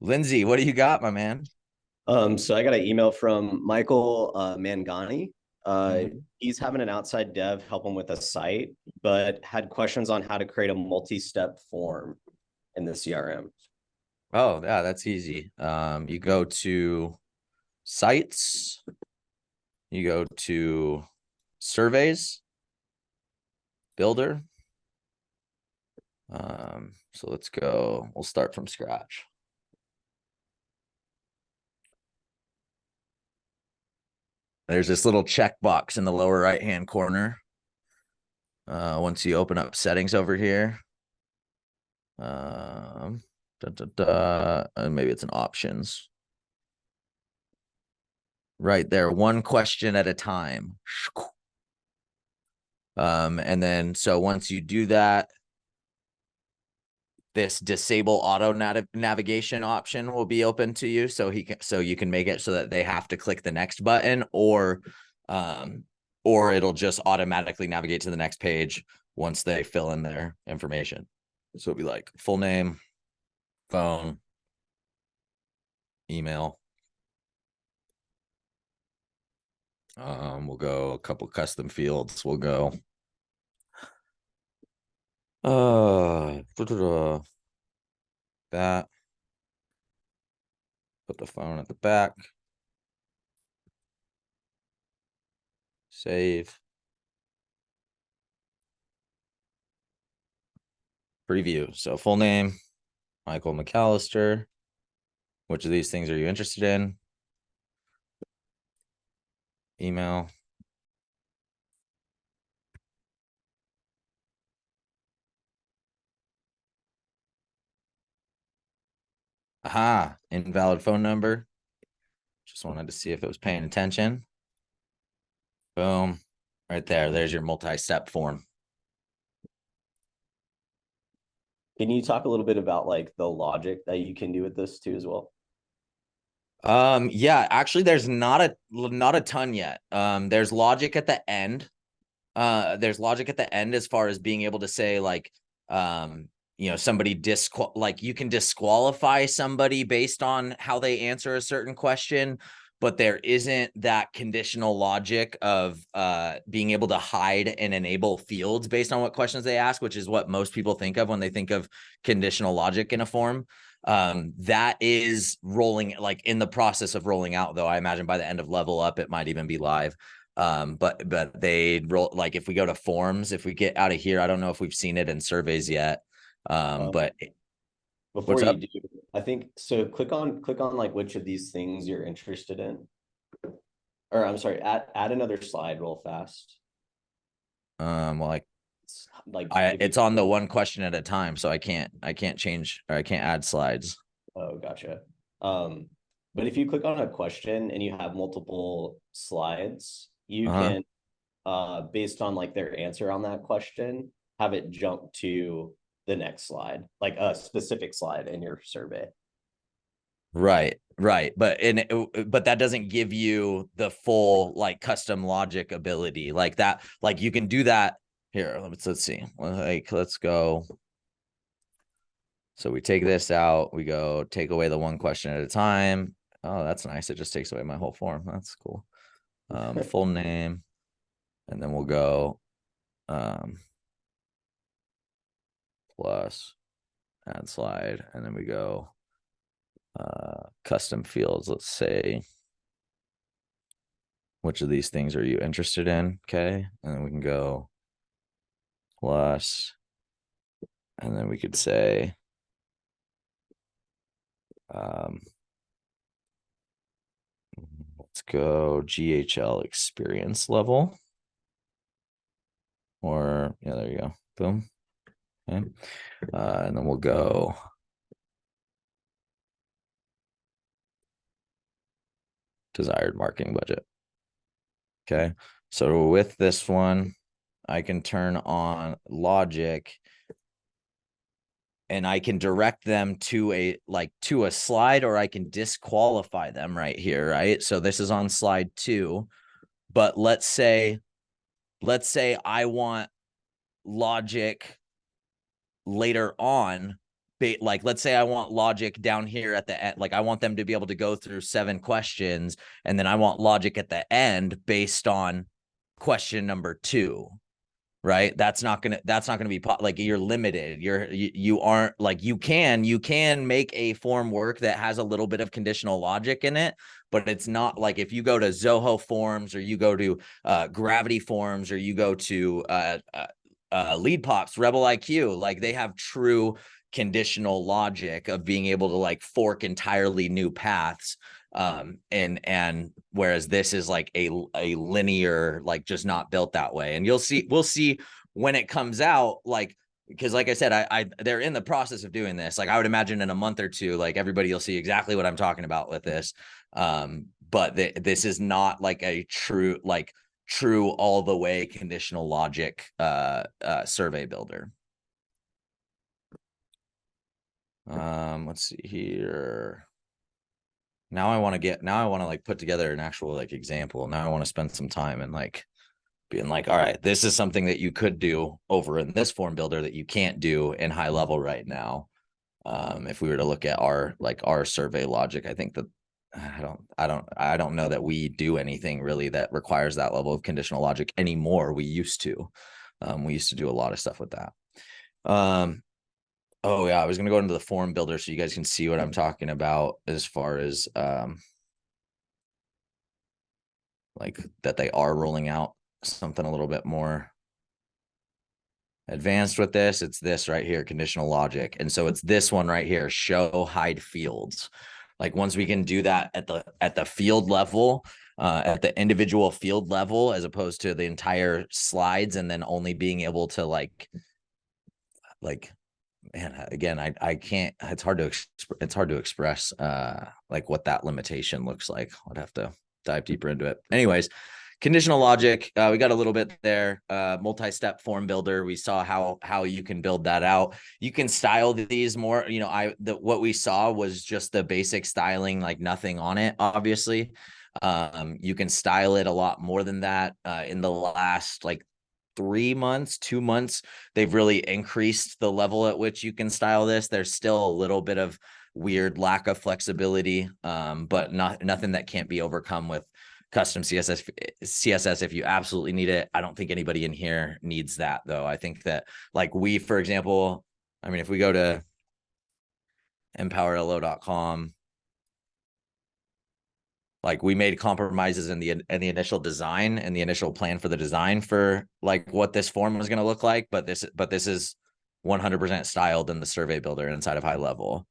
Lindsay, what do you got, my man? So I got an email from Michael Mangani. Mhm. He's having an outside dev help him with a site, but had questions on how to create a multi-step form in the CRM. Oh, yeah, that's easy. You go to sites, you go to surveys, builder. So let's go. We'll start from scratch. There's this little checkbox in the lower right-hand corner. Once you open up settings over here, um, maybe it's an options right there. One question at a time. And then so once you do that, this disable auto navigation option will be open to you. So you can make it so that they have to click the next button, or it'll just automatically navigate to the next page once they fill in their information. So it'll be like full name, phone, email. We'll go a couple custom fields. We'll go that, put the phone at the back, save, preview. So full name, Michael McAllister. Which of these things are you interested in? Email. Aha, invalid phone number. Just wanted to see if it was paying attention. Boom. Right there. There's your multi-step form. Can you talk a little bit about like the logic that you can do with this too as well? Yeah, actually there's not a ton yet. There's logic at the end. There's logic at the end as far as being able to say like somebody like you can disqualify somebody based on how they answer a certain question, but there isn't that conditional logic of being able to hide and enable fields based on what questions they ask, which is what most people think of when they think of conditional logic in a form. That is rolling, like in the process of rolling out, though. I imagine by the end of level up it might even be live. But they roll, like if we go to forms, if we get out of here, I don't know if we've seen it in surveys yet. Um, But Before what's you up? do, I think so. Click on like which of these things you're interested in, or I'm sorry, add another slide real fast. Like Like if you it's on the one question at a time, so I can't change, or I can't add slides. Oh, gotcha. Um, but if you click on a question and you have multiple slides, you Uh-huh. can, based on like their answer on that question, have it jump to the next slide, like a specific slide in your survey. Right. But that doesn't give you the full like custom logic ability like that. Like you can do that here. Let's see. Like let's go. So we take this out, we go take away the one question at a time. Oh, that's nice. It just takes away my whole form. That's cool. Full name, and then we'll go um, plus add slide, and then we go custom fields. Let's say, which of these things are you interested in? Okay. And then we can go plus, and then we could say, um, let's go GHL experience level. Or, yeah, there you go. Boom. Okay. And then we'll go desired marketing budget. Okay. So with this one, I can turn on logic and I can direct them to a slide, or I can disqualify them right here, right? So this is on slide 2, but let's say I want logic later on like, let's say I want logic down here at the end, like I want them to be able to go through 7 questions, and then I want logic at the end based on question number 2. Right. That's not gonna be like, you're limited. You aren't like, you can make a form work that has a little bit of conditional logic in it, but it's not like if you go to Zoho Forms, or you go to Gravity Forms, or you go to Lead Pops, Rebel IQ, like they have true conditional logic of being able to like fork entirely new paths. And whereas this is like a linear, like just not built that way. And we'll see when it comes out, like, because like I said, I they're in the process of doing this. Like I would imagine in a month or two, like everybody will see exactly what I'm talking about with this. But this is not like a true all the way conditional logic survey builder. Let's see here. Now I want to like put together an actual like example. Now I want to spend some time and like being like, all right, this is something that you could do over in this form builder that you can't do in HighLevel right now. If we were to look at our survey logic, I think that I don't know that we do anything really that requires that level of conditional logic anymore. We used to do a lot of stuff with that. Oh yeah, I was gonna go into the form builder so you guys can see what I'm talking about as far as like that they are rolling out something a little bit more advanced with this. It's this right here, conditional logic. And so it's this one right here, show hide fields. Like once we can do that at the field level, at the individual field level, as opposed to the entire slides, and then only being able to like man, again, I can't, it's hard to express like what that limitation looks like. I'd have to dive deeper into it. Anyways, conditional logic, we got a little bit there. Multi-step form builder, we saw how you can build that out. You can style these more, you know, what we saw was just the basic styling, like nothing on it, obviously. You can style it a lot more than that. In the last like 2 months, they've really increased the level at which you can style this. There's still a little bit of weird lack of flexibility, but nothing that can't be overcome with custom CSS if you absolutely need it. I don't think anybody in here needs that though. I think that like we, for example, I mean, if we go to empowerlo.com, like we made compromises in the initial design and the initial plan for the design for like what this form was going to look like. But this is 100% styled in the survey builder inside of HighLevel.